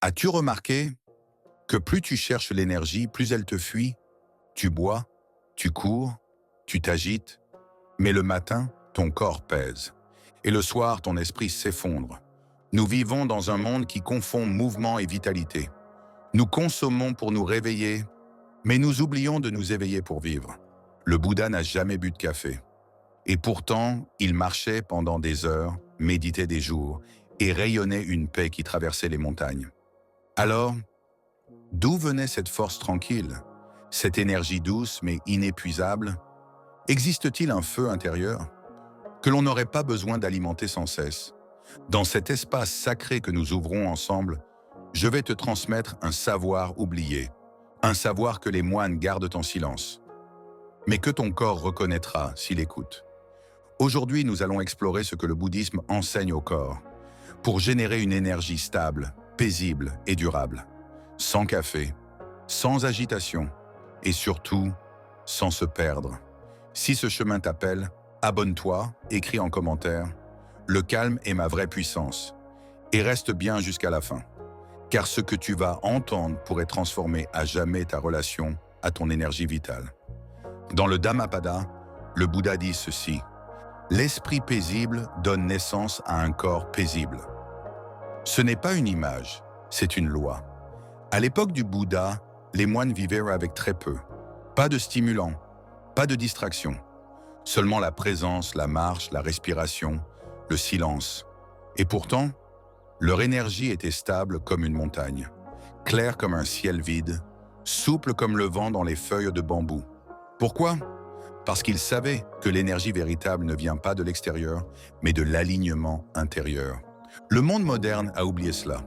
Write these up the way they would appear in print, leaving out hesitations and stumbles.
As-tu remarqué que plus tu cherches l'énergie, plus elle te fuit? Tu bois, tu cours, tu t'agites, mais le matin, ton corps pèse. Et le soir, ton esprit s'effondre. Nous vivons dans un monde qui confond mouvement et vitalité. Nous consommons pour nous réveiller, mais nous oublions de nous éveiller pour vivre. Le Bouddha n'a jamais bu de café. Et pourtant, il marchait pendant des heures, méditait des jours, et rayonnait une paix qui traversait les montagnes. Alors, d'où venait cette force tranquille, cette énergie douce mais inépuisable? Existe-t-il un feu intérieur que l'on n'aurait pas besoin d'alimenter sans cesse? Dans cet espace sacré que nous ouvrons ensemble, je vais te transmettre un savoir oublié, un savoir que les moines gardent en silence, mais que ton corps reconnaîtra s'il écoute. Aujourd'hui, nous allons explorer ce que le bouddhisme enseigne au corps, pour générer une énergie stable, paisible et durable, sans café, sans agitation et surtout sans se perdre. Si ce chemin t'appelle, abonne-toi, écris en commentaire « Le calme est ma vraie puissance » et reste bien jusqu'à la fin, car ce que tu vas entendre pourrait transformer à jamais ta relation à ton énergie vitale. Dans le Dhammapada, le Bouddha dit ceci: « L'esprit paisible donne naissance à un corps paisible. » Ce n'est pas une image, c'est une loi. À l'époque du Bouddha, les moines vivaient avec très peu. Pas de stimulants, pas de distraction. Seulement la présence, la marche, la respiration, le silence. Et pourtant, leur énergie était stable comme une montagne, claire comme un ciel vide, souple comme le vent dans les feuilles de bambou. Pourquoi? Parce qu'ils savaient que l'énergie véritable ne vient pas de l'extérieur, mais de l'alignement intérieur. Le monde moderne a oublié cela.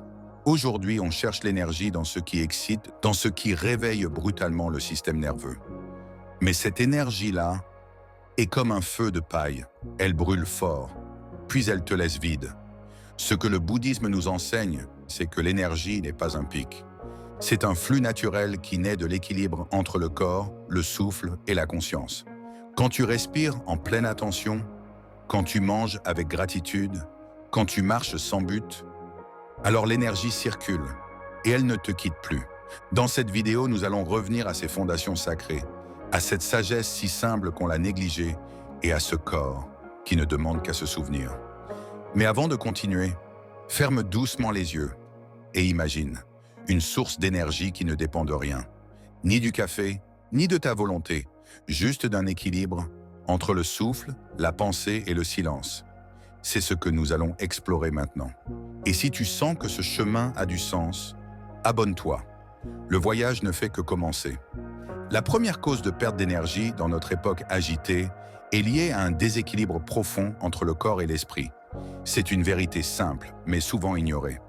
Aujourd'hui, on cherche l'énergie dans ce qui excite, dans ce qui réveille brutalement le système nerveux. Mais cette énergie-là est comme un feu de paille. Elle brûle fort, puis elle te laisse vide. Ce que le bouddhisme nous enseigne, c'est que l'énergie n'est pas un pic. C'est un flux naturel qui naît de l'équilibre entre le corps, le souffle et la conscience. Quand tu respires en pleine attention, quand tu manges avec gratitude, quand tu marches sans but, alors l'énergie circule et elle ne te quitte plus. Dans cette vidéo, nous allons revenir à ces fondations sacrées, à cette sagesse si simple qu'on l'a négligée et à ce corps qui ne demande qu'à se souvenir. Mais avant de continuer, ferme doucement les yeux et imagine une source d'énergie qui ne dépend de rien, ni du café, ni de ta volonté, juste d'un équilibre entre le souffle, la pensée et le silence. C'est ce que nous allons explorer maintenant. Et si tu sens que ce chemin a du sens, abonne-toi. Le voyage ne fait que commencer. La première cause de perte d'énergie dans notre époque agitée est liée à un déséquilibre profond entre le corps et l'esprit. C'est une vérité simple, mais souvent ignorée.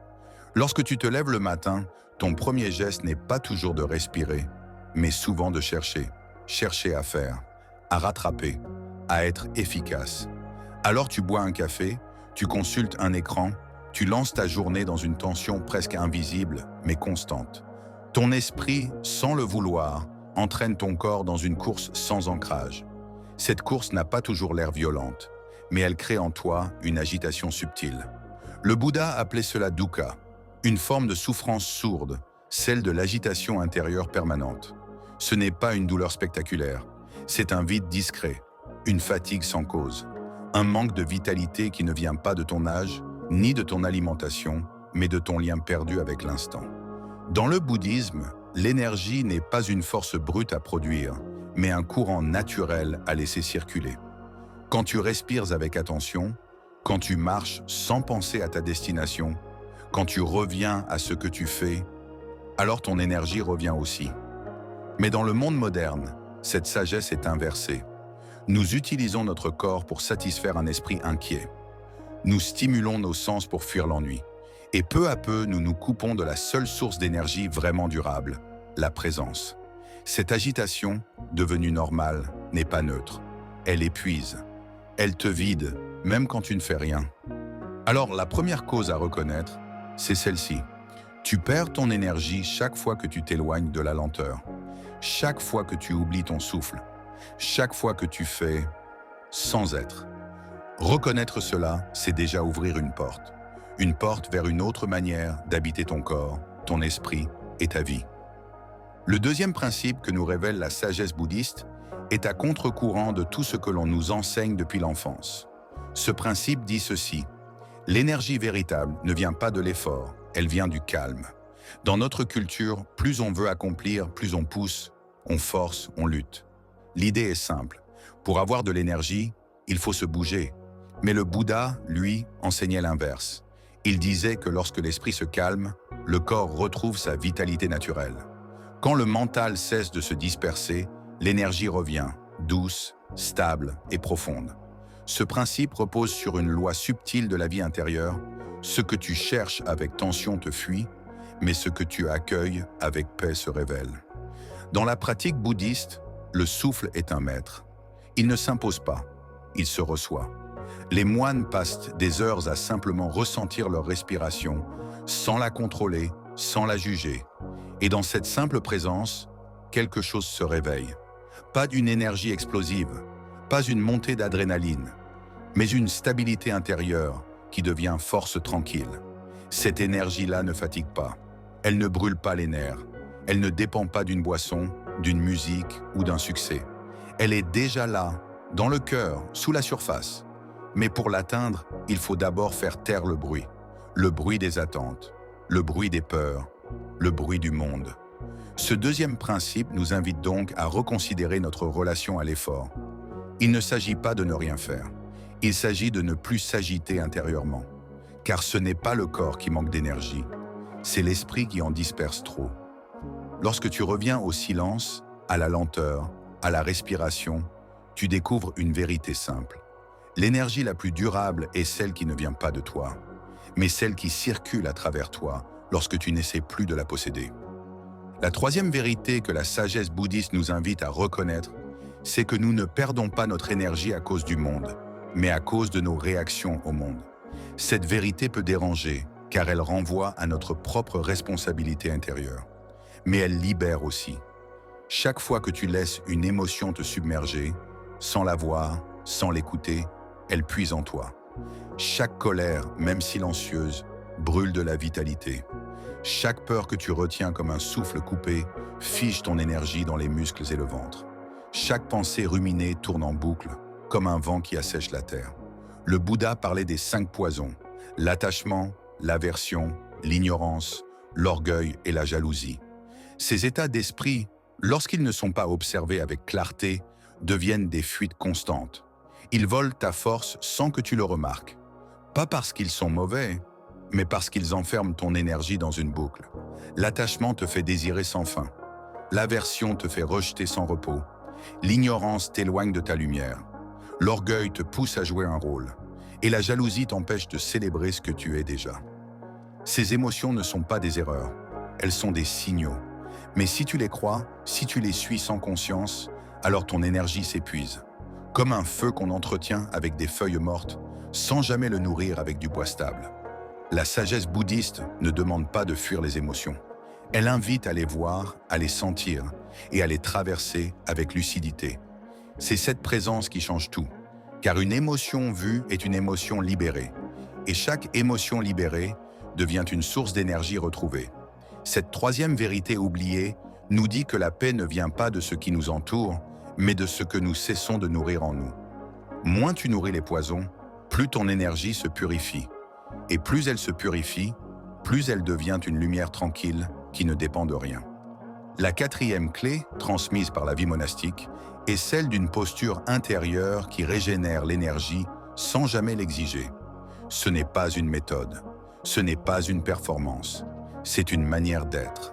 Lorsque tu te lèves le matin, ton premier geste n'est pas toujours de respirer, mais souvent de chercher à faire, à rattraper, à être efficace. Alors tu bois un café, tu consultes un écran, tu lances ta journée dans une tension presque invisible, mais constante. Ton esprit, sans le vouloir, entraîne ton corps dans une course sans ancrage. Cette course n'a pas toujours l'air violente, mais elle crée en toi une agitation subtile. Le Bouddha appelait cela dukkha, une forme de souffrance sourde, celle de l'agitation intérieure permanente. Ce n'est pas une douleur spectaculaire, c'est un vide discret, une fatigue sans cause, un manque de vitalité qui ne vient pas de ton âge, ni de ton alimentation, mais de ton lien perdu avec l'instant. Dans le bouddhisme, l'énergie n'est pas une force brute à produire, mais un courant naturel à laisser circuler. Quand tu respires avec attention, quand tu marches sans penser à ta destination, quand tu reviens à ce que tu fais, alors ton énergie revient aussi. Mais dans le monde moderne, cette sagesse est inversée. Nous utilisons notre corps pour satisfaire un esprit inquiet. Nous stimulons nos sens pour fuir l'ennui. Et peu à peu, nous nous coupons de la seule source d'énergie vraiment durable, la présence. Cette agitation, devenue normale, n'est pas neutre. Elle épuise. Elle te vide, même quand tu ne fais rien. Alors, la première cause à reconnaître, c'est celle-ci. Tu perds ton énergie chaque fois que tu t'éloignes de la lenteur, chaque fois que tu oublies ton souffle, chaque fois que tu fais sans être. Reconnaître cela, c'est déjà ouvrir une porte vers une autre manière d'habiter ton corps, ton esprit et ta vie. Le deuxième principe que nous révèle la sagesse bouddhiste est à contre-courant de tout ce que l'on nous enseigne depuis l'enfance. Ce principe dit ceci: l'énergie véritable ne vient pas de l'effort, elle vient du calme. Dans notre culture, plus on veut accomplir, plus on pousse, on force, on lutte. L'idée est simple. Pour avoir de l'énergie, il faut se bouger. Mais le Bouddha, lui, enseignait l'inverse. Il disait que lorsque l'esprit se calme, le corps retrouve sa vitalité naturelle. Quand le mental cesse de se disperser, l'énergie revient, douce, stable et profonde. Ce principe repose sur une loi subtile de la vie intérieure. Ce que tu cherches avec tension te fuit, mais ce que tu accueilles avec paix se révèle. Dans la pratique bouddhiste, le souffle est un maître. Il ne s'impose pas, il se reçoit. Les moines passent des heures à simplement ressentir leur respiration, sans la contrôler, sans la juger. Et dans cette simple présence, quelque chose se réveille. Pas d'une énergie explosive, pas une montée d'adrénaline, mais une stabilité intérieure qui devient force tranquille. Cette énergie-là ne fatigue pas, elle ne brûle pas les nerfs, elle ne dépend pas d'une boisson, d'une musique ou d'un succès. Elle est déjà là, dans le cœur, sous la surface. Mais pour l'atteindre, il faut d'abord faire taire le bruit des attentes, le bruit des peurs, le bruit du monde. Ce deuxième principe nous invite donc à reconsidérer notre relation à l'effort. Il ne s'agit pas de ne rien faire, il s'agit de ne plus s'agiter intérieurement. Car ce n'est pas le corps qui manque d'énergie, c'est l'esprit qui en disperse trop. Lorsque tu reviens au silence, à la lenteur, à la respiration, tu découvres une vérité simple. L'énergie la plus durable est celle qui ne vient pas de toi, mais celle qui circule à travers toi lorsque tu n'essaies plus de la posséder. La troisième vérité que la sagesse bouddhiste nous invite à reconnaître, c'est que nous ne perdons pas notre énergie à cause du monde, mais à cause de nos réactions au monde. Cette vérité peut déranger, car elle renvoie à notre propre responsabilité intérieure. Mais elle libère aussi. Chaque fois que tu laisses une émotion te submerger, sans la voir, sans l'écouter, elle puise en toi. Chaque colère, même silencieuse, brûle de la vitalité. Chaque peur que tu retiens comme un souffle coupé fige ton énergie dans les muscles et le ventre. Chaque pensée ruminée tourne en boucle, comme un vent qui assèche la terre. Le Bouddha parlait des 5 poisons, l'attachement, l'aversion, l'ignorance, l'orgueil et la jalousie. Ces états d'esprit, lorsqu'ils ne sont pas observés avec clarté, deviennent des fuites constantes. Ils volent ta force sans que tu le remarques. Pas parce qu'ils sont mauvais, mais parce qu'ils enferment ton énergie dans une boucle. L'attachement te fait désirer sans fin. L'aversion te fait rejeter sans repos. L'ignorance t'éloigne de ta lumière. L'orgueil te pousse à jouer un rôle. Et la jalousie t'empêche de célébrer ce que tu es déjà. Ces émotions ne sont pas des erreurs, elles sont des signaux. Mais si tu les crois, si tu les suis sans conscience, alors ton énergie s'épuise. Comme un feu qu'on entretient avec des feuilles mortes, sans jamais le nourrir avec du bois stable. La sagesse bouddhiste ne demande pas de fuir les émotions. Elle invite à les voir, à les sentir et à les traverser avec lucidité. C'est cette présence qui change tout, car une émotion vue est une émotion libérée. Et chaque émotion libérée devient une source d'énergie retrouvée. Cette troisième vérité oubliée nous dit que la paix ne vient pas de ce qui nous entoure, mais de ce que nous cessons de nourrir en nous. Moins tu nourris les poisons, plus ton énergie se purifie. Et plus elle se purifie, plus elle devient une lumière tranquille qui ne dépend de rien. La quatrième clé, transmise par la vie monastique, est celle d'une posture intérieure qui régénère l'énergie sans jamais l'exiger. Ce n'est pas une méthode, ce n'est pas une performance, c'est une manière d'être.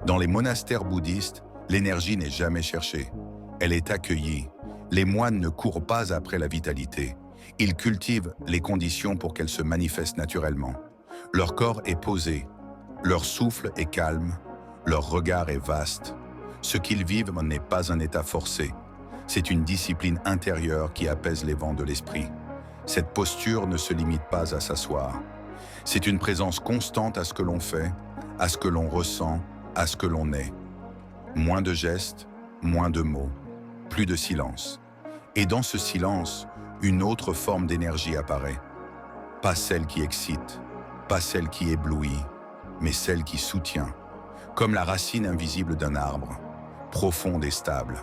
Dans les monastères bouddhistes, l'énergie n'est jamais cherchée, elle est accueillie. Les moines ne courent pas après la vitalité, ils cultivent les conditions pour qu'elle se manifeste naturellement. Leur corps est posé, leur souffle est calme, leur regard est vaste. Ce qu'ils vivent n'est pas un état forcé, c'est une discipline intérieure qui apaise les vents de l'esprit. Cette posture ne se limite pas à s'asseoir. C'est une présence constante à ce que l'on fait, à ce que l'on ressent, à ce que l'on est. Moins de gestes, moins de mots, plus de silence. Et dans ce silence, une autre forme d'énergie apparaît. Pas celle qui excite, pas celle qui éblouit, mais celle qui soutient, comme la racine invisible d'un arbre, profonde et stable.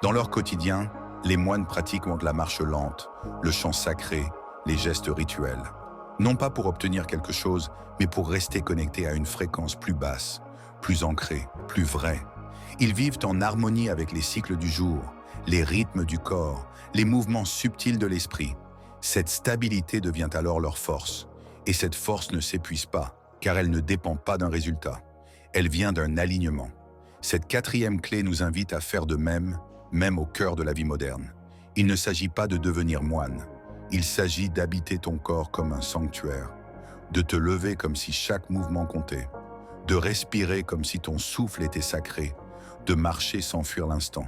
Dans leur quotidien, les moines pratiquent la marche lente, le chant sacré, les gestes rituels. Non pas pour obtenir quelque chose, mais pour rester connectés à une fréquence plus basse, plus ancrée, plus vraie. Ils vivent en harmonie avec les cycles du jour, les rythmes du corps, les mouvements subtils de l'esprit. Cette stabilité devient alors leur force. Et cette force ne s'épuise pas, car elle ne dépend pas d'un résultat. Elle vient d'un alignement. Cette quatrième clé nous invite à faire de même, même au cœur de la vie moderne. Il ne s'agit pas de devenir moine. Il s'agit d'habiter ton corps comme un sanctuaire, de te lever comme si chaque mouvement comptait, de respirer comme si ton souffle était sacré, de marcher sans fuir l'instant.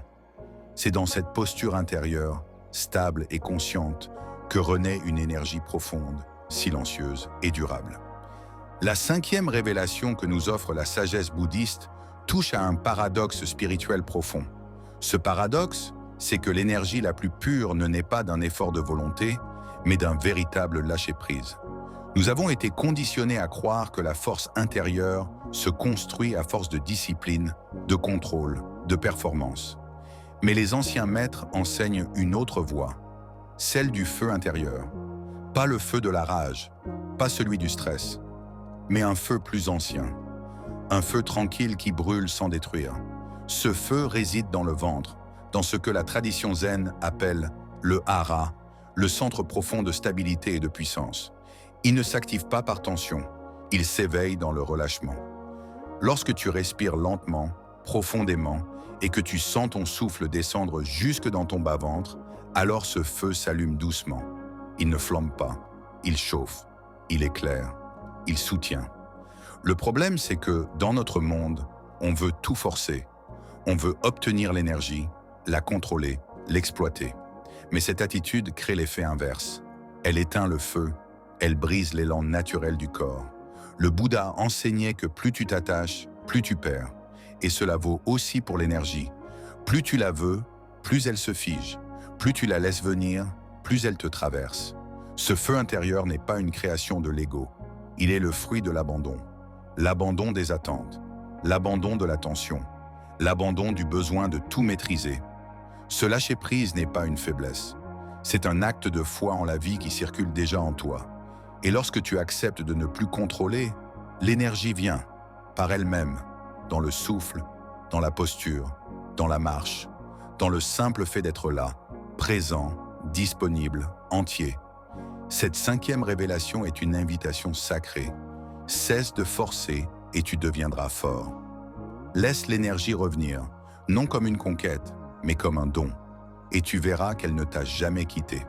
C'est dans cette posture intérieure, stable et consciente, que renaît une énergie profonde, silencieuse et durable. La cinquième révélation que nous offre la sagesse bouddhiste touche à un paradoxe spirituel profond. Ce paradoxe, c'est que l'énergie la plus pure ne naît pas d'un effort de volonté, mais d'un véritable lâcher-prise. Nous avons été conditionnés à croire que la force intérieure se construit à force de discipline, de contrôle, de performance. Mais les anciens maîtres enseignent une autre voie, celle du feu intérieur. Pas le feu de la rage, pas celui du stress, mais un feu plus ancien. Un feu tranquille qui brûle sans détruire. Ce feu réside dans le ventre, dans ce que la tradition zen appelle le hara, le centre profond de stabilité et de puissance. Il ne s'active pas par tension, il s'éveille dans le relâchement. Lorsque tu respires lentement, profondément, et que tu sens ton souffle descendre jusque dans ton bas-ventre, alors ce feu s'allume doucement. Il ne flambe pas, il chauffe, il éclaire, il soutient. Le problème, c'est que, dans notre monde, on veut tout forcer. On veut obtenir l'énergie, la contrôler, l'exploiter. Mais cette attitude crée l'effet inverse. Elle éteint le feu, elle brise l'élan naturel du corps. Le Bouddha enseignait que plus tu t'attaches, plus tu perds. Et cela vaut aussi pour l'énergie. Plus tu la veux, plus elle se fige. Plus tu la laisses venir, plus elle te traverse. Ce feu intérieur n'est pas une création de l'ego. Il est le fruit de l'abandon. L'abandon des attentes, l'abandon de la tension, l'abandon du besoin de tout maîtriser. Ce lâcher-prise n'est pas une faiblesse. C'est un acte de foi en la vie qui circule déjà en toi. Et lorsque tu acceptes de ne plus contrôler, l'énergie vient, par elle-même, dans le souffle, dans la posture, dans la marche, dans le simple fait d'être là, présent, disponible, entier. Cette cinquième révélation est une invitation sacrée. Cesse de forcer et tu deviendras fort. Laisse l'énergie revenir, non comme une conquête, mais comme un don, et tu verras qu'elle ne t'a jamais quitté.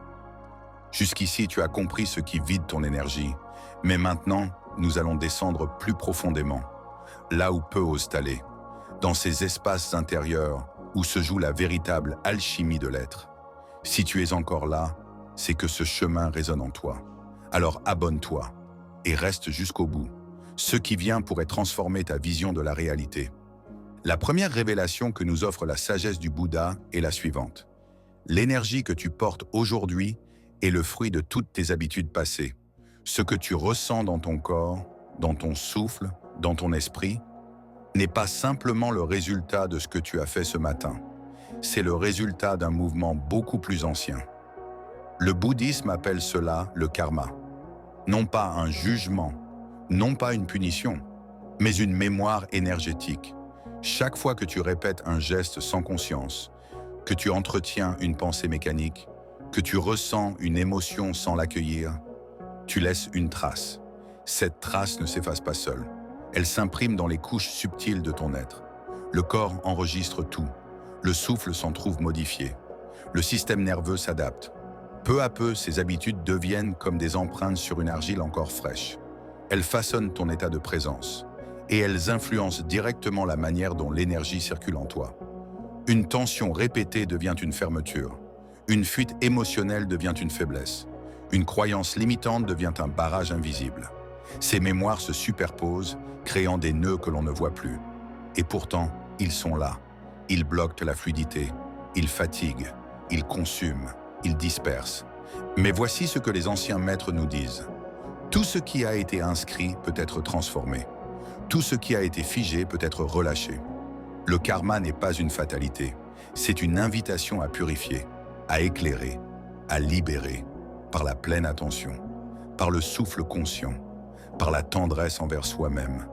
Jusqu'ici, tu as compris ce qui vide ton énergie, mais maintenant, nous allons descendre plus profondément, là où peu osent aller, dans ces espaces intérieurs où se joue la véritable alchimie de l'être. Si tu es encore là, c'est que ce chemin résonne en toi. Alors abonne-toi et reste jusqu'au bout. Ce qui vient pourrait transformer ta vision de la réalité. La première révélation que nous offre la sagesse du Bouddha est la suivante. L'énergie que tu portes aujourd'hui est le fruit de toutes tes habitudes passées. Ce que tu ressens dans ton corps, dans ton souffle, dans ton esprit, n'est pas simplement le résultat de ce que tu as fait ce matin. C'est le résultat d'un mouvement beaucoup plus ancien. Le bouddhisme appelle cela le karma. Non pas un jugement, non pas une punition, mais une mémoire énergétique. Chaque fois que tu répètes un geste sans conscience, que tu entretiens une pensée mécanique, que tu ressens une émotion sans l'accueillir, tu laisses une trace. Cette trace ne s'efface pas seule. Elle s'imprime dans les couches subtiles de ton être. Le corps enregistre tout. Le souffle s'en trouve modifié. Le système nerveux s'adapte. Peu à peu, ces habitudes deviennent comme des empreintes sur une argile encore fraîche. Elles façonnent ton état de présence. Et elles influencent directement la manière dont l'énergie circule en toi. Une tension répétée devient une fermeture. Une fuite émotionnelle devient une faiblesse. Une croyance limitante devient un barrage invisible. Ces mémoires se superposent, créant des nœuds que l'on ne voit plus. Et pourtant, ils sont là. Ils bloquent la fluidité. Ils fatiguent. Ils consument. Ils dispersent. Mais voici ce que les anciens maîtres nous disent. Tout ce qui a été inscrit peut être transformé. Tout ce qui a été figé peut être relâché. Le karma n'est pas une fatalité, c'est une invitation à purifier, à éclairer, à libérer, par la pleine attention, par le souffle conscient, par la tendresse envers soi-même.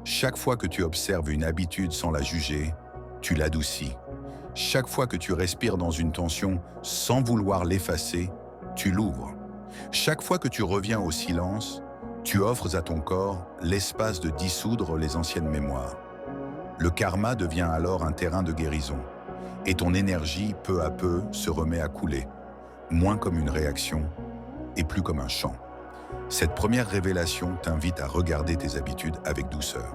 Chaque fois que tu observes une habitude sans la juger, tu l'adoucis. Chaque fois que tu respires dans une tension sans vouloir l'effacer, tu l'ouvres. Chaque fois que tu reviens au silence, tu offres à ton corps l'espace de dissoudre les anciennes mémoires. Le karma devient alors un terrain de guérison, et ton énergie, peu à peu, se remet à couler, moins comme une réaction et plus comme un chant. Cette première révélation t'invite à regarder tes habitudes avec douceur.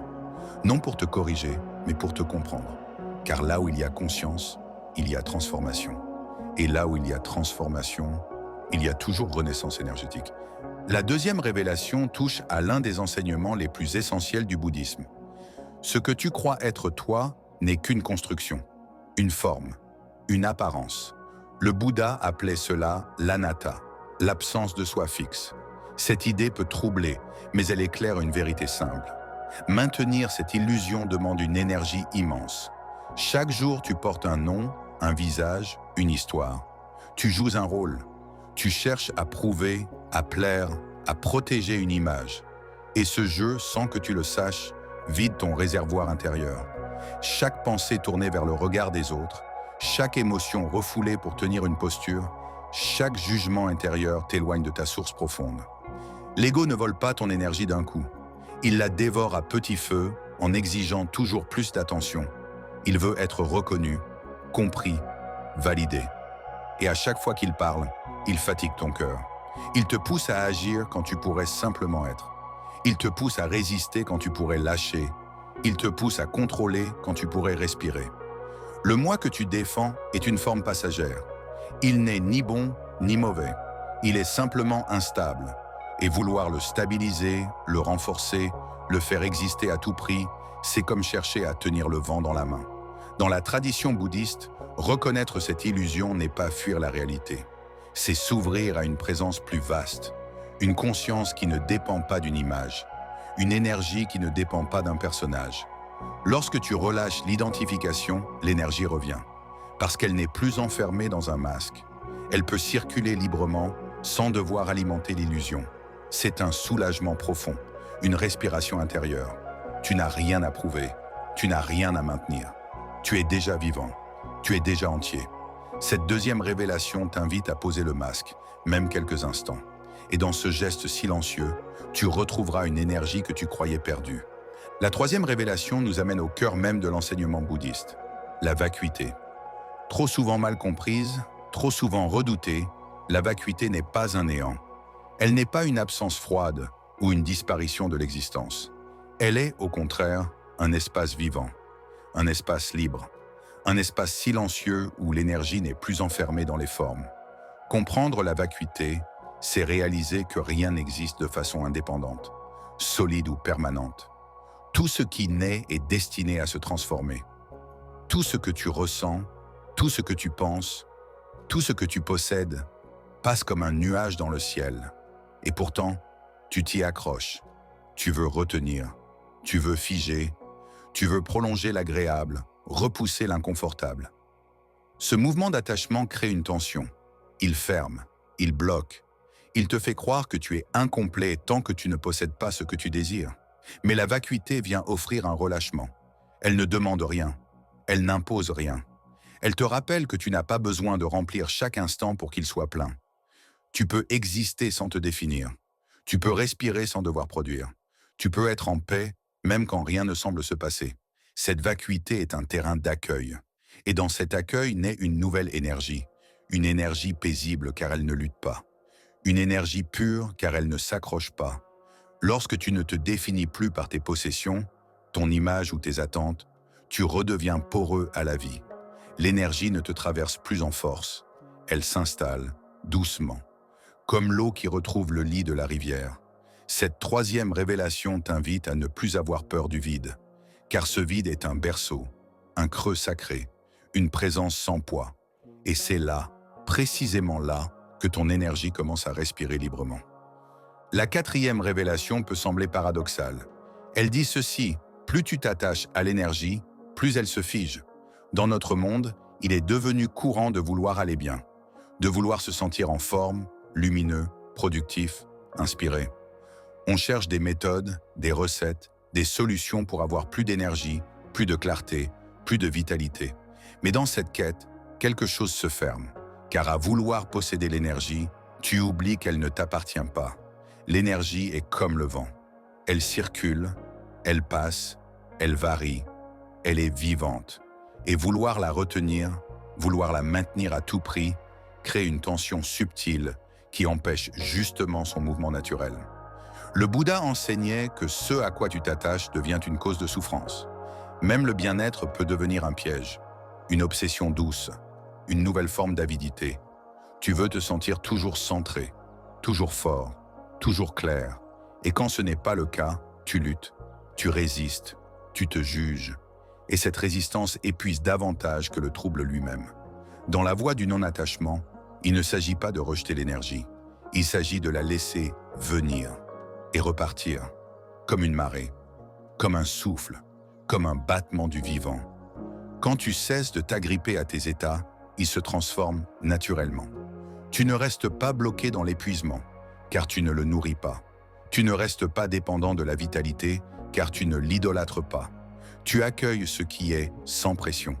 Non pour te corriger, mais pour te comprendre. Car là où il y a conscience, il y a transformation. Et là où il y a transformation, il y a toujours renaissance énergétique. La deuxième révélation touche à l'un des enseignements les plus essentiels du bouddhisme. Ce que tu crois être toi n'est qu'une construction, une forme, une apparence. Le Bouddha appelait cela l'anatta, l'absence de soi fixe. Cette idée peut troubler, mais elle éclaire une vérité simple. Maintenir cette illusion demande une énergie immense. Chaque jour, tu portes un nom, un visage, une histoire. Tu joues un rôle. Tu cherches à prouver, à plaire, à protéger une image. Et ce jeu, sans que tu le saches, vide ton réservoir intérieur. Chaque pensée tournée vers le regard des autres, chaque émotion refoulée pour tenir une posture, chaque jugement intérieur t'éloigne de ta source profonde. L'ego ne vole pas ton énergie d'un coup. Il la dévore à petit feu en exigeant toujours plus d'attention. Il veut être reconnu, compris, validé. Et à chaque fois qu'il parle, il fatigue ton cœur. Il te pousse à agir quand tu pourrais simplement être. Il te pousse à résister quand tu pourrais lâcher. Il te pousse à contrôler quand tu pourrais respirer. Le moi que tu défends est une forme passagère. Il n'est ni bon ni mauvais. Il est simplement instable. Et vouloir le stabiliser, le renforcer, le faire exister à tout prix, c'est comme chercher à tenir le vent dans la main. Dans la tradition bouddhiste, reconnaître cette illusion n'est pas fuir la réalité. C'est s'ouvrir à une présence plus vaste, une conscience qui ne dépend pas d'une image, une énergie qui ne dépend pas d'un personnage. Lorsque tu relâches l'identification, l'énergie revient, parce qu'elle n'est plus enfermée dans un masque. Elle peut circuler librement sans devoir alimenter l'illusion. C'est un soulagement profond, une respiration intérieure. Tu n'as rien à prouver, tu n'as rien à maintenir. Tu es déjà vivant, tu es déjà entier. Cette deuxième révélation t'invite à poser le masque, même quelques instants. Et dans ce geste silencieux, tu retrouveras une énergie que tu croyais perdue. La troisième révélation nous amène au cœur même de l'enseignement bouddhiste, la vacuité. Trop souvent mal comprise, trop souvent redoutée, la vacuité n'est pas un néant. Elle n'est pas une absence froide ou une disparition de l'existence. Elle est, au contraire, un espace vivant, un espace libre, un espace silencieux où l'énergie n'est plus enfermée dans les formes. Comprendre la vacuité, c'est réaliser que rien n'existe de façon indépendante, solide ou permanente. Tout ce qui naît est destiné à se transformer. Tout ce que tu ressens, tout ce que tu penses, tout ce que tu possèdes, passe comme un nuage dans le ciel. Et pourtant, tu t'y accroches. Tu veux retenir, tu veux figer, tu veux prolonger l'agréable, repousser l'inconfortable. Ce mouvement d'attachement crée une tension. Il ferme, il bloque. Il te fait croire que tu es incomplet tant que tu ne possèdes pas ce que tu désires. Mais la vacuité vient offrir un relâchement. Elle ne demande rien. Elle n'impose rien. Elle te rappelle que tu n'as pas besoin de remplir chaque instant pour qu'il soit plein. Tu peux exister sans te définir. Tu peux respirer sans devoir produire. Tu peux être en paix, même quand rien ne semble se passer. Cette vacuité est un terrain d'accueil. Et dans cet accueil naît une nouvelle énergie. Une énergie paisible car elle ne lutte pas. Une énergie pure car elle ne s'accroche pas. Lorsque tu ne te définis plus par tes possessions, ton image ou tes attentes, tu redeviens poreux à la vie. L'énergie ne te traverse plus en force. Elle s'installe, doucement, comme l'eau qui retrouve le lit de la rivière. Cette troisième révélation t'invite à ne plus avoir peur du vide, car ce vide est un berceau, un creux sacré, une présence sans poids. Et c'est là, précisément là, que ton énergie commence à respirer librement. La quatrième révélation peut sembler paradoxale. Elle dit ceci: plus tu t'attaches à l'énergie, plus elle se fige. Dans notre monde, il est devenu courant de vouloir aller bien, de vouloir se sentir en forme, lumineux, productif, inspiré. On cherche des méthodes, des recettes, des solutions pour avoir plus d'énergie, plus de clarté, plus de vitalité. Mais dans cette quête, quelque chose se ferme, car à vouloir posséder l'énergie, tu oublies qu'elle ne t'appartient pas. L'énergie est comme le vent. Elle circule, elle passe, elle varie, elle est vivante. Et vouloir la retenir, vouloir la maintenir à tout prix, crée une tension subtile qui empêche justement son mouvement naturel. Le Bouddha enseignait que ce à quoi tu t'attaches devient une cause de souffrance. Même le bien-être peut devenir un piège, une obsession douce, une nouvelle forme d'avidité. Tu veux te sentir toujours centré, toujours fort, toujours clair. Et quand ce n'est pas le cas, tu luttes, tu résistes, tu te juges. Et cette résistance épuise davantage que le trouble lui-même. Dans la voie du non-attachement, il ne s'agit pas de rejeter l'énergie. Il s'agit de la laisser venir et repartir, comme une marée, comme un souffle, comme un battement du vivant. Quand tu cesses de t'agripper à tes états, ils se transforment naturellement. Tu ne restes pas bloqué dans l'épuisement, car tu ne le nourris pas. Tu ne restes pas dépendant de la vitalité, car tu ne l'idolâtres pas. Tu accueilles ce qui est sans pression.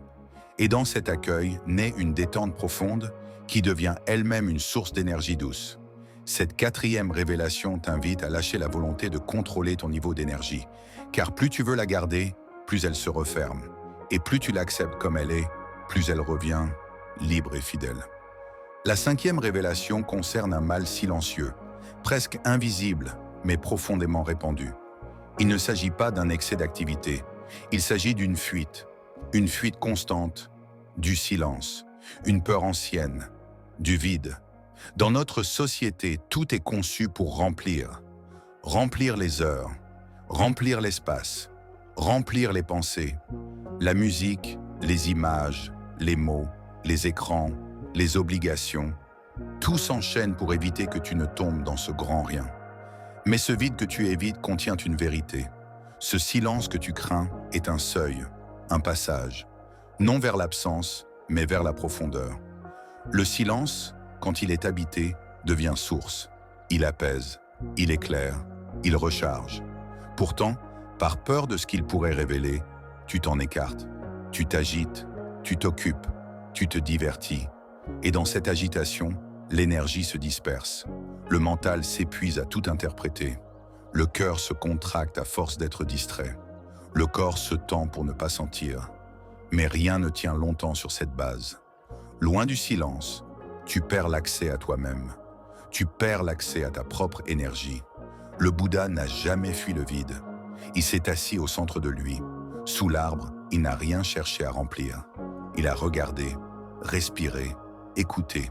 Et dans cet accueil naît une détente profonde qui devient elle-même une source d'énergie douce. Cette quatrième révélation t'invite à lâcher la volonté de contrôler ton niveau d'énergie, car plus tu veux la garder, plus elle se referme. Et plus tu l'acceptes comme elle est, plus elle revient libre et fidèle. La cinquième révélation concerne un mal silencieux, presque invisible, mais profondément répandu. Il ne s'agit pas d'un excès d'activité, il s'agit d'une fuite constante, du silence, une peur ancienne, du vide. Dans notre société, tout est conçu pour remplir. Remplir les heures, remplir l'espace, remplir les pensées. La musique, les images, les mots, les écrans, les obligations. Tout s'enchaîne pour éviter que tu ne tombes dans ce grand rien. Mais ce vide que tu évites contient une vérité. Ce silence que tu crains est un seuil, un passage, non vers l'absence, mais vers la profondeur. Le silence, quand il est habité, devient source. Il apaise, il éclaire, il recharge. Pourtant, par peur de ce qu'il pourrait révéler, tu t'en écartes, tu t'agites, tu t'occupes, tu te divertis. Et dans cette agitation, l'énergie se disperse. Le mental s'épuise à tout interpréter. Le cœur se contracte à force d'être distrait. Le corps se tend pour ne pas sentir. Mais rien ne tient longtemps sur cette base. Loin du silence, tu perds l'accès à toi-même. Tu perds l'accès à ta propre énergie. Le Bouddha n'a jamais fui le vide. Il s'est assis au centre de lui. Sous l'arbre, il n'a rien cherché à remplir. Il a regardé, respiré, écouté.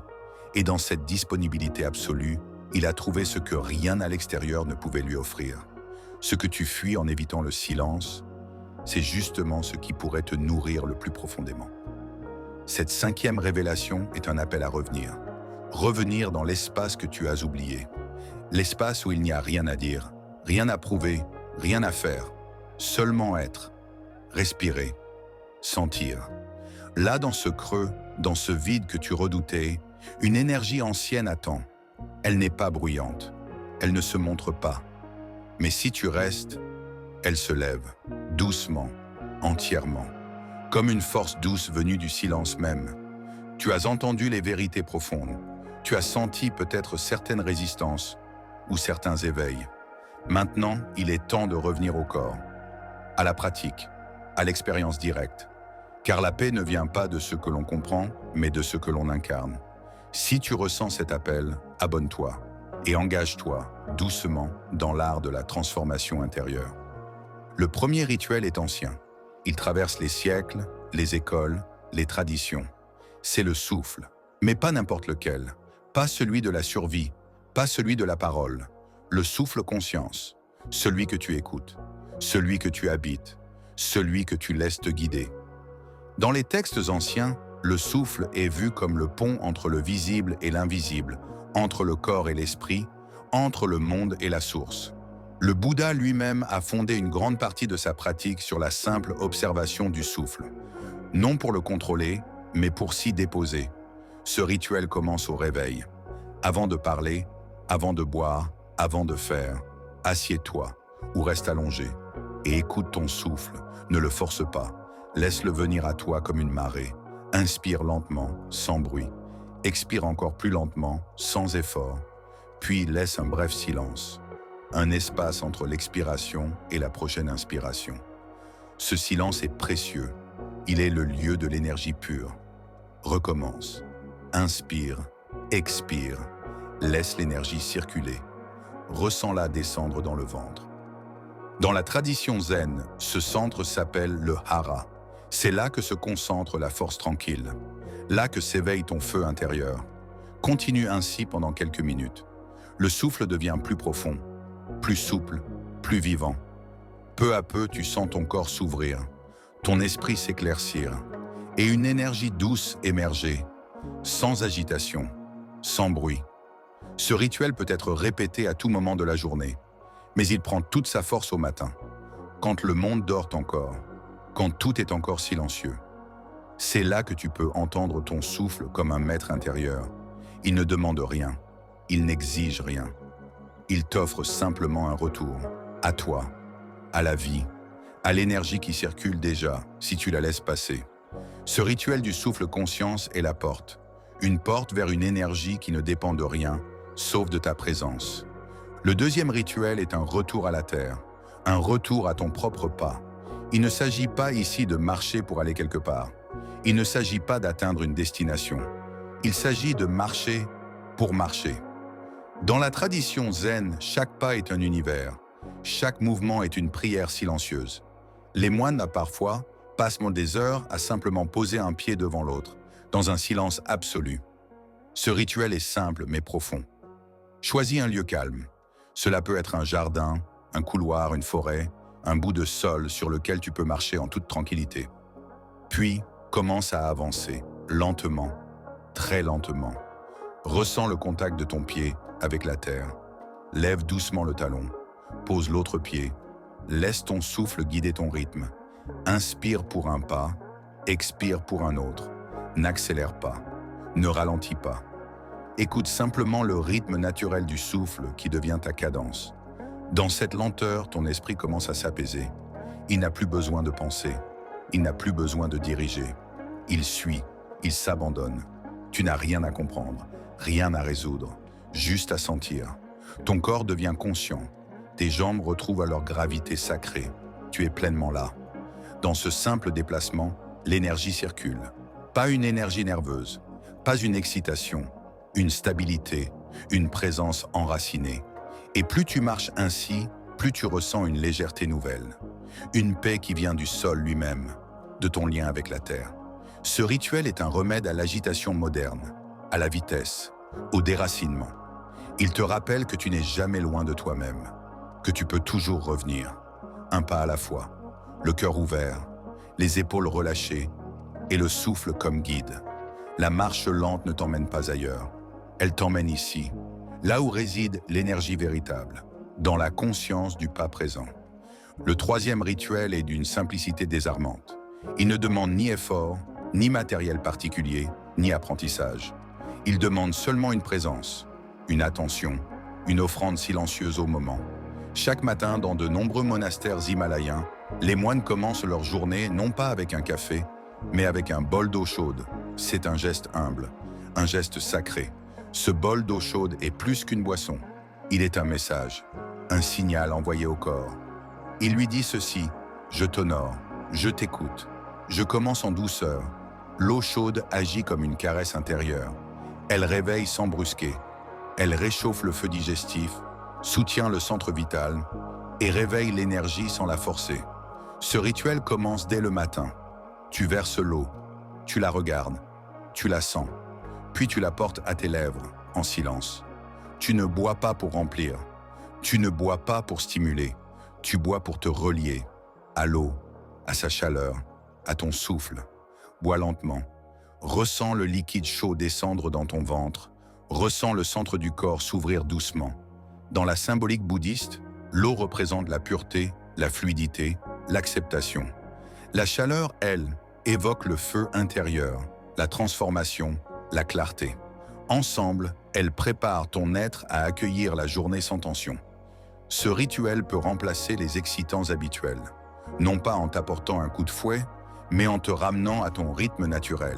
Et dans cette disponibilité absolue, il a trouvé ce que rien à l'extérieur ne pouvait lui offrir. Ce que tu fuis en évitant le silence, c'est justement ce qui pourrait te nourrir le plus profondément. Cette cinquième révélation est un appel à revenir. Revenir dans l'espace que tu as oublié. L'espace où il n'y a rien à dire, rien à prouver, rien à faire. Seulement être, respirer, sentir. Là, dans ce creux, dans ce vide que tu redoutais, une énergie ancienne attend. Elle n'est pas bruyante, elle ne se montre pas. Mais si tu restes, elle se lève, doucement, entièrement, comme une force douce venue du silence même. Tu as entendu les vérités profondes, tu as senti peut-être certaines résistances ou certains éveils. Maintenant, il est temps de revenir au corps, à la pratique, à l'expérience directe. Car la paix ne vient pas de ce que l'on comprend, mais de ce que l'on incarne. Si tu ressens cet appel, abonne-toi et engage-toi doucement dans l'art de la transformation intérieure. Le premier rituel est ancien. Il traverse les siècles, les écoles, les traditions. C'est le souffle, mais pas n'importe lequel. Pas celui de la survie, pas celui de la parole. Le souffle conscience, celui que tu écoutes, celui que tu habites, celui que tu laisses te guider. Dans les textes anciens, le souffle est vu comme le pont entre le visible et l'invisible, entre le corps et l'esprit, entre le monde et la source. Le Bouddha lui-même a fondé une grande partie de sa pratique sur la simple observation du souffle. Non pour le contrôler, mais pour s'y déposer. Ce rituel commence au réveil. Avant de parler, avant de boire, avant de faire, assieds-toi ou reste allongé et écoute ton souffle. Ne le force pas. Laisse-le venir à toi comme une marée. Inspire lentement, sans bruit. Expire encore plus lentement, sans effort. Puis laisse un bref silence. Un espace entre l'expiration et la prochaine inspiration. Ce silence est précieux. Il est le lieu de l'énergie pure. Recommence. Inspire, expire. Laisse l'énergie circuler. Ressens-la descendre dans le ventre. Dans la tradition zen, ce centre s'appelle le hara. C'est là que se concentre la force tranquille. Là que s'éveille ton feu intérieur. Continue ainsi pendant quelques minutes. Le souffle devient plus profond, plus souple, plus vivant. Peu à peu, tu sens ton corps s'ouvrir, ton esprit s'éclaircir, et une énergie douce émerger, sans agitation, sans bruit. Ce rituel peut être répété à tout moment de la journée, mais il prend toute sa force au matin, quand le monde dort encore, quand tout est encore silencieux. C'est là que tu peux entendre ton souffle comme un maître intérieur. Il ne demande rien, il n'exige rien. Il t'offre simplement un retour, à toi, à la vie, à l'énergie qui circule déjà, si tu la laisses passer. Ce rituel du souffle conscience est la porte, une porte vers une énergie qui ne dépend de rien, sauf de ta présence. Le deuxième rituel est un retour à la terre, un retour à ton propre pas. Il ne s'agit pas ici de marcher pour aller quelque part. Il ne s'agit pas d'atteindre une destination. Il s'agit de marcher pour marcher. Dans la tradition zen, chaque pas est un univers. Chaque mouvement est une prière silencieuse. Les moines, parfois, passent des heures à simplement poser un pied devant l'autre, dans un silence absolu. Ce rituel est simple mais profond. Choisis un lieu calme. Cela peut être un jardin, un couloir, une forêt, un bout de sol sur lequel tu peux marcher en toute tranquillité. Puis, commence à avancer, lentement, très lentement. Ressens le contact de ton pied avec la terre. Lève doucement le talon. Pose l'autre pied. Laisse ton souffle guider ton rythme. Inspire pour un pas, expire pour un autre. N'accélère pas. Ne ralentis pas. Écoute simplement le rythme naturel du souffle qui devient ta cadence. Dans cette lenteur, ton esprit commence à s'apaiser. Il n'a plus besoin de penser. Il n'a plus besoin de diriger. Il suit. Il s'abandonne. Tu n'as rien à comprendre, rien à résoudre, juste à sentir. Ton corps devient conscient. Tes jambes retrouvent leur gravité sacrée. Tu es pleinement là. Dans ce simple déplacement, l'énergie circule. Pas une énergie nerveuse, pas une excitation, une stabilité, une présence enracinée. Et plus tu marches ainsi, plus tu ressens une légèreté nouvelle. Une paix qui vient du sol lui-même, de ton lien avec la terre. Ce rituel est un remède à l'agitation moderne, à la vitesse, au déracinement. Il te rappelle que tu n'es jamais loin de toi-même, que tu peux toujours revenir, un pas à la fois, le cœur ouvert, les épaules relâchées et le souffle comme guide. La marche lente ne t'emmène pas ailleurs, elle t'emmène ici, là où réside l'énergie véritable, dans la conscience du pas présent. Le troisième rituel est d'une simplicité désarmante. Il ne demande ni effort, ni matériel particulier, ni apprentissage. Il demande seulement une présence, une attention, une offrande silencieuse au moment. Chaque matin, dans de nombreux monastères himalayens, les moines commencent leur journée non pas avec un café, mais avec un bol d'eau chaude. C'est un geste humble, un geste sacré. Ce bol d'eau chaude est plus qu'une boisson. Il est un message, un signal envoyé au corps. Il lui dit ceci: je t'honore, je t'écoute, je commence en douceur. L'eau chaude agit comme une caresse intérieure. Elle réveille sans brusquer. Elle réchauffe le feu digestif, soutient le centre vital et réveille l'énergie sans la forcer. Ce rituel commence dès le matin. Tu verses l'eau, tu la regardes, tu la sens, puis tu la portes à tes lèvres, en silence. Tu ne bois pas pour remplir, tu ne bois pas pour stimuler, tu bois pour te relier à l'eau, à sa chaleur, à ton souffle. Bois lentement. Ressens le liquide chaud descendre dans ton ventre. Ressens le centre du corps s'ouvrir doucement. Dans la symbolique bouddhiste, L'eau représente la pureté, la fluidité, l'acceptation. La chaleur, elle, évoque le feu intérieur, la transformation, la clarté. Ensemble, elles préparent ton être à accueillir la journée sans tension. Ce rituel peut remplacer les excitants habituels, non pas en t'apportant un coup de fouet, mais en te ramenant à ton rythme naturel.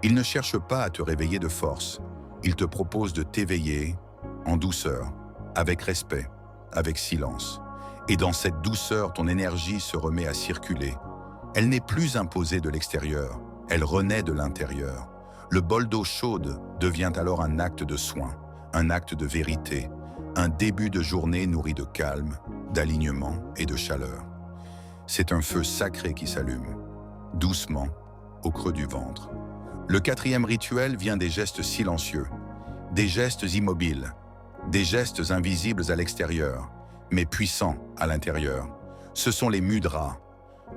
Il ne cherche pas à te réveiller de force, il te propose de t'éveiller en douceur, avec respect, avec silence. Et dans cette douceur, ton énergie se remet à circuler. Elle n'est plus imposée de l'extérieur, elle renaît de l'intérieur. Le bol d'eau chaude devient alors un acte de soin, un acte de vérité, un début de journée nourri de calme, d'alignement et de chaleur. C'est un feu sacré qui s'allume, doucement, au creux du ventre. Le quatrième rituel vient des gestes silencieux, des gestes immobiles, des gestes invisibles à l'extérieur, mais puissants à l'intérieur. Ce sont les mudras.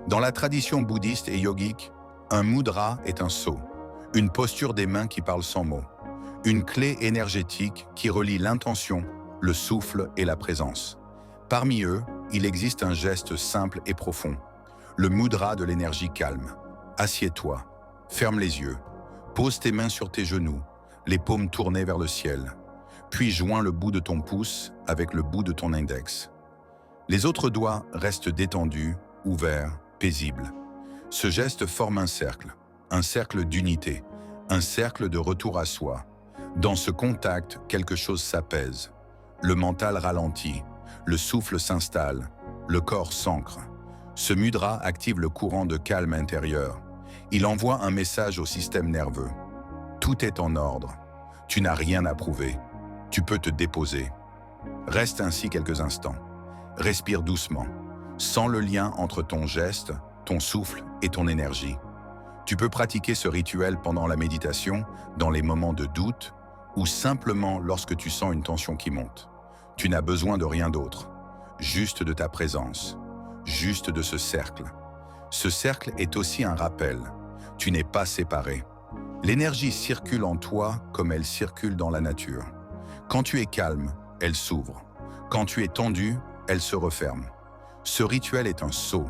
Dans la tradition bouddhiste et yogique, un mudra est un sceau, une posture des mains qui parle sans mots, une clé énergétique qui relie l'intention, le souffle et la présence. Parmi eux, il existe un geste simple et profond, le mudra de l'énergie calme. Assieds-toi, ferme les yeux, pose tes mains sur tes genoux, les paumes tournées vers le ciel, puis joins le bout de ton pouce avec le bout de ton index. Les autres doigts restent détendus, ouverts, paisibles. Ce geste forme un cercle d'unité, un cercle de retour à soi. Dans ce contact, quelque chose s'apaise. Le mental ralentit, le souffle s'installe, le corps s'ancre. Ce mudra active le courant de calme intérieur. Il envoie un message au système nerveux. Tout est en ordre. Tu n'as rien à prouver. Tu peux te déposer. Reste ainsi quelques instants. Respire doucement. Sens le lien entre ton geste, ton souffle et ton énergie. Tu peux pratiquer ce rituel pendant la méditation, dans les moments de doute, ou simplement lorsque tu sens une tension qui monte. Tu n'as besoin de rien d'autre, juste de ta présence, juste de ce cercle. Ce cercle est aussi un rappel. Tu n'es pas séparé. L'énergie circule en toi comme elle circule dans la nature. Quand tu es calme, elle s'ouvre. Quand tu es tendu, elle se referme. Ce rituel est un sceau.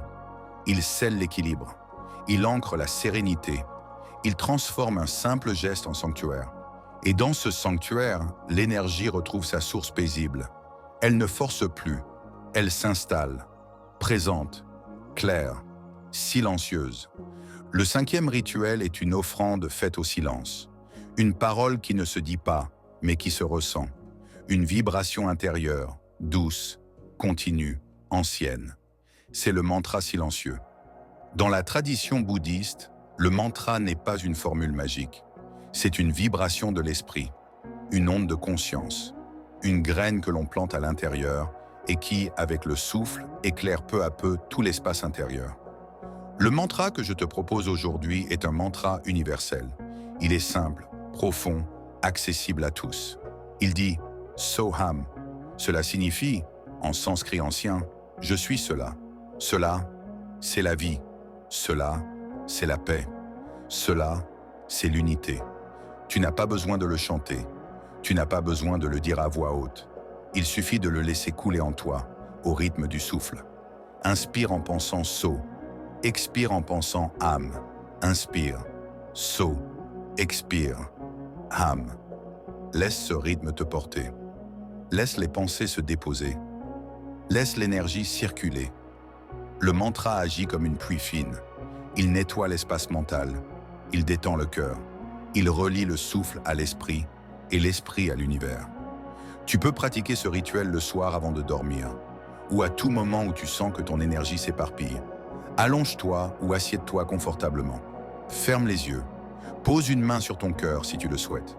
Il scelle l'équilibre. Il ancre la sérénité. Il transforme un simple geste en sanctuaire. Et dans ce sanctuaire, l'énergie retrouve sa source paisible. Elle ne force plus. Elle s'installe, présente, claire, silencieuse. Le cinquième rituel est une offrande faite au silence. Une parole qui ne se dit pas, mais qui se ressent. Une vibration intérieure, douce, continue, ancienne. C'est le mantra silencieux. Dans la tradition bouddhiste, le mantra n'est pas une formule magique. C'est une vibration de l'esprit, une onde de conscience, une graine que l'on plante à l'intérieur et qui, avec le souffle, éclaire peu à peu tout l'espace intérieur. Le mantra que je te propose aujourd'hui est un mantra universel. Il est simple, profond, accessible à tous. Il dit « Soham ». Cela signifie, en sanskrit ancien, « Je suis cela ». Cela, c'est la vie. Cela, c'est la paix. Cela, c'est l'unité. Tu n'as pas besoin de le chanter. Tu n'as pas besoin de le dire à voix haute. Il suffit de le laisser couler en toi, au rythme du souffle. Inspire en pensant So. Expire en pensant âme. Inspire. So. Expire. Âme. Laisse ce rythme te porter. Laisse les pensées se déposer. Laisse l'énergie circuler. Le mantra agit comme une pluie fine. Il nettoie l'espace mental. Il détend le cœur. Il relie le souffle à l'esprit et l'esprit à l'univers. Tu peux pratiquer ce rituel le soir avant de dormir, ou à tout moment où tu sens que ton énergie s'éparpille. Allonge-toi ou assieds-toi confortablement. Ferme les yeux. Pose une main sur ton cœur si tu le souhaites.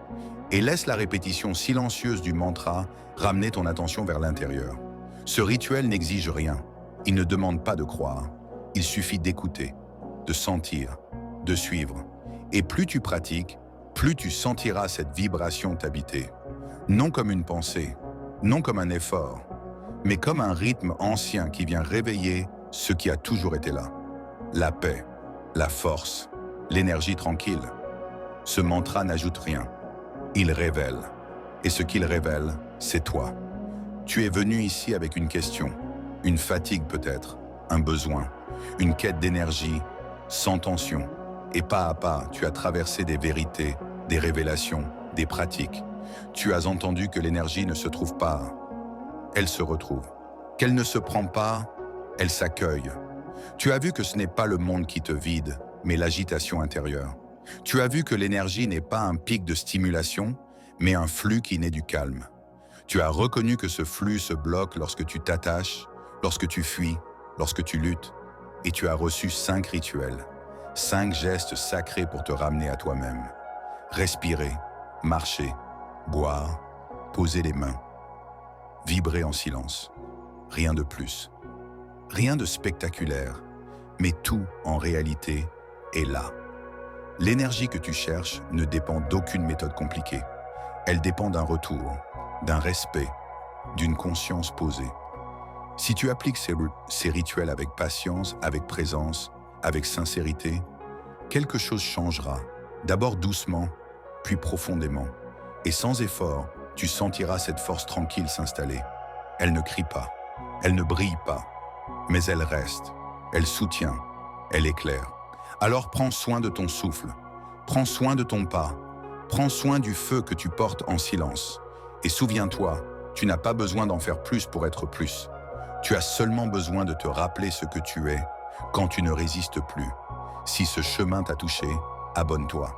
Et laisse la répétition silencieuse du mantra ramener ton attention vers l'intérieur. Ce rituel n'exige rien. Il ne demande pas de croire. Il suffit d'écouter, de sentir, de suivre. Et plus tu pratiques, plus tu sentiras cette vibration t'habiter. Non comme une pensée, non comme un effort, mais comme un rythme ancien qui vient réveiller ce qui a toujours été là. La paix, la force, l'énergie tranquille. Ce mantra n'ajoute rien. Il révèle. Et ce qu'il révèle, c'est toi. Tu es venu ici avec une question, une fatigue peut-être, un besoin, une quête d'énergie, sans tension. Et pas à pas, tu as traversé des vérités, des révélations, des pratiques. Tu as entendu que l'énergie ne se trouve pas, elle se retrouve. Qu'elle ne se prend pas, elle s'accueille. Tu as vu que ce n'est pas le monde qui te vide, mais l'agitation intérieure. Tu as vu que l'énergie n'est pas un pic de stimulation, mais un flux qui naît du calme. Tu as reconnu que ce flux se bloque lorsque tu t'attaches, lorsque tu fuis, lorsque tu luttes. Et tu as reçu 5 rituels, 5 gestes sacrés pour te ramener à toi-même. Respirer, marcher, boire, poser les mains, vibrer en silence. Rien de plus. Rien de spectaculaire, mais tout, en réalité, est là. L'énergie que tu cherches ne dépend d'aucune méthode compliquée. Elle dépend d'un retour, d'un respect, d'une conscience posée. Si tu appliques ces rituels avec patience, avec présence, avec sincérité, quelque chose changera, d'abord doucement, puis profondément. Et sans effort, tu sentiras cette force tranquille s'installer. Elle ne crie pas, elle ne brille pas, mais elle reste, elle soutient, elle éclaire. Alors prends soin de ton souffle, prends soin de ton pas, prends soin du feu que tu portes en silence. Et souviens-toi, tu n'as pas besoin d'en faire plus pour être plus. Tu as seulement besoin de te rappeler ce que tu es quand tu ne résistes plus. Si ce chemin t'a touché, abonne-toi.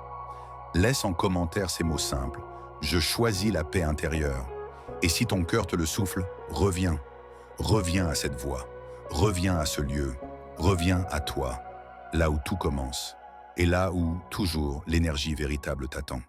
Laisse en commentaire ces mots simples. Je choisis la paix intérieure. Et si ton cœur te le souffle, reviens. Reviens à cette voix. Reviens à ce lieu. Reviens à toi. Là où tout commence. Et là où, toujours, l'énergie véritable t'attend.